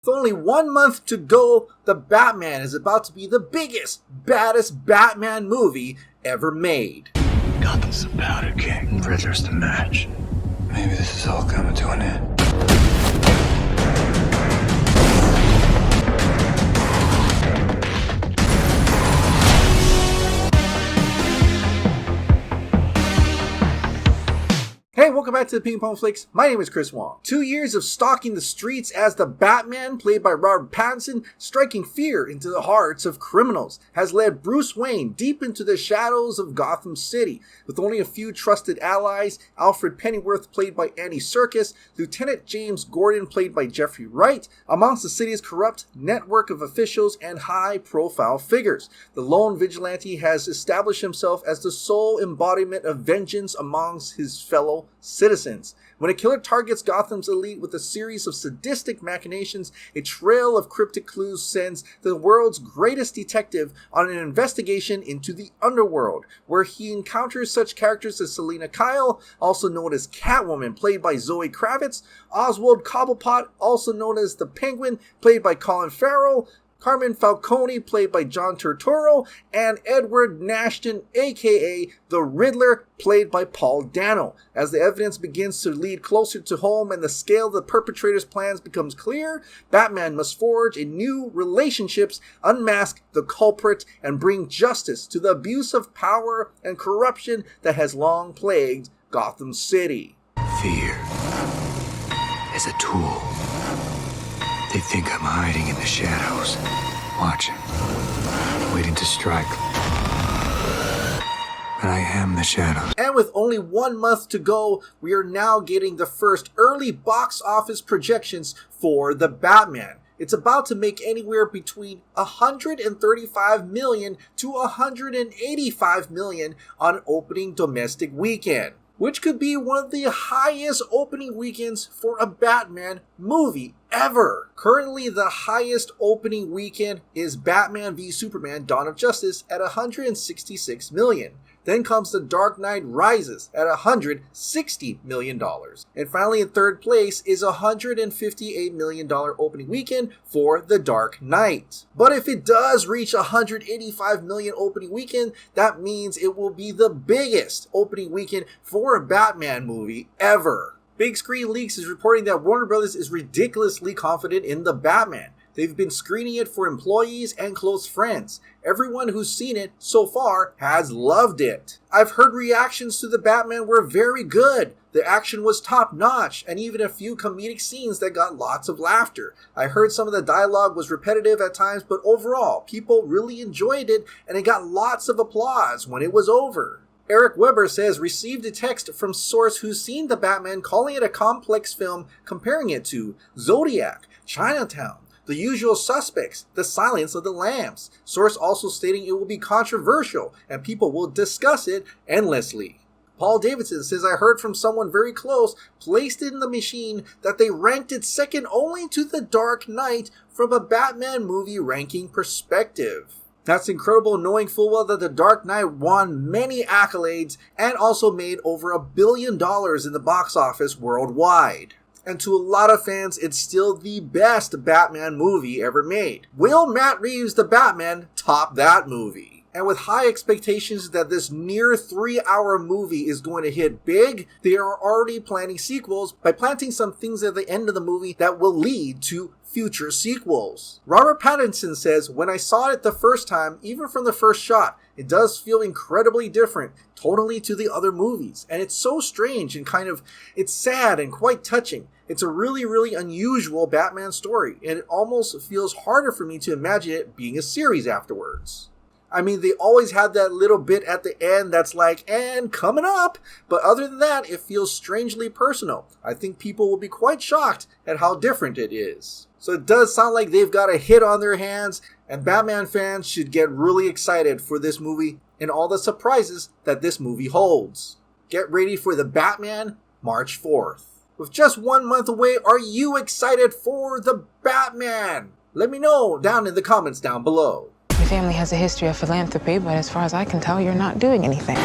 With only 1 month to go, The Batman is about to be the biggest, baddest Batman movie ever made. Gotham's the powder king, Riddler's the match. Maybe this is all coming to an end. Hey, welcome back to the Ping Pong Flix. My name is Chris Wong. 2 years of stalking the streets as the Batman, played by Robert Pattinson, striking fear into the hearts of criminals, has led Bruce Wayne deep into the shadows of Gotham City. With only a few trusted allies, Alfred Pennyworth, played by Andy Serkis, Lieutenant James Gordon, played by Jeffrey Wright, amongst the city's corrupt network of officials and high-profile figures. The lone vigilante has established himself as the sole embodiment of vengeance amongst his fellow citizens. When a killer targets Gotham's elite with a series of sadistic machinations, a trail of cryptic clues sends the world's greatest detective on an investigation into the underworld, where he encounters such characters as Selina Kyle, also known as Catwoman, played by Zoe Kravitz, Oswald Cobblepot, also known as the Penguin, played by Colin Farrell, Carmen Falcone, played by John Turturro, and Edward Nashton, aka the Riddler, played by Paul Dano. As the evidence begins to lead closer to home and the scale of the perpetrator's plans becomes clear, Batman must forge in new relationships, unmask the culprit, and bring justice to the abuse of power and corruption that has long plagued Gotham City. Fear is a tool. They think I'm hiding in the shadows, watching, waiting to strike. But I am the shadows. And with only 1 month to go, we are now getting the first early box office projections for The Batman. It's about to make anywhere between $135 million to $185 million on opening domestic weekend, which could be one of the highest opening weekends for a Batman movie ever. Currently, the highest opening weekend is Batman v Superman: Dawn of Justice at $166 million. Then comes The Dark Knight Rises at $160 million. And finally, in third place is a $158 million opening weekend for The Dark Knight. But if it does reach $185 million opening weekend, that means it will be the biggest opening weekend for a Batman movie ever. Big Screen Leaks is reporting that Warner Bros. Is ridiculously confident in The Batman. They've been screening it for employees and close friends. Everyone who's seen it so far has loved it. I've heard reactions to The Batman were very good. The action was top notch, and even a few comedic scenes that got lots of laughter. I heard some of the dialogue was repetitive at times, but overall, people really enjoyed it, and it got lots of applause when it was over. Eric Weber says, received a text from source who's seen The Batman calling it a complex film, comparing it to Zodiac, Chinatown, The Usual Suspects, The Silence of the Lambs. Source also stating it will be controversial and people will discuss it endlessly. Paul Davidson says, I heard from someone very close, placed in the machine, that they ranked it second only to The Dark Knight from a Batman movie ranking perspective. That's incredible, knowing full well that The Dark Knight won many accolades and also made over $1 billion in the box office worldwide. And to a lot of fans, it's still the best Batman movie ever made. Will Matt Reeves' The Batman top that movie? And with high expectations that this near 3-hour movie is going to hit big, they are already planning sequels by planting some things at the end of the movie that will lead to future sequels. Robert Pattinson says, when I saw it the first time, even from the first shot, it does feel incredibly different, totally to the other movies. And it's so strange and it's sad and quite touching. It's a really, really unusual Batman story, and it almost feels harder for me to imagine it being a series afterwards. I mean, they always have that little bit at the end that's like, and coming up. But other than that, it feels strangely personal. I think people will be quite shocked at how different it is. So it does sound like they've got a hit on their hands, and Batman fans should get really excited for this movie and all the surprises that this movie holds. Get ready for The Batman, March 4th. With just 1 month away, are you excited for The Batman? Let me know down in the comments down below. Your family has a history of philanthropy, but as far as I can tell, you're not doing anything.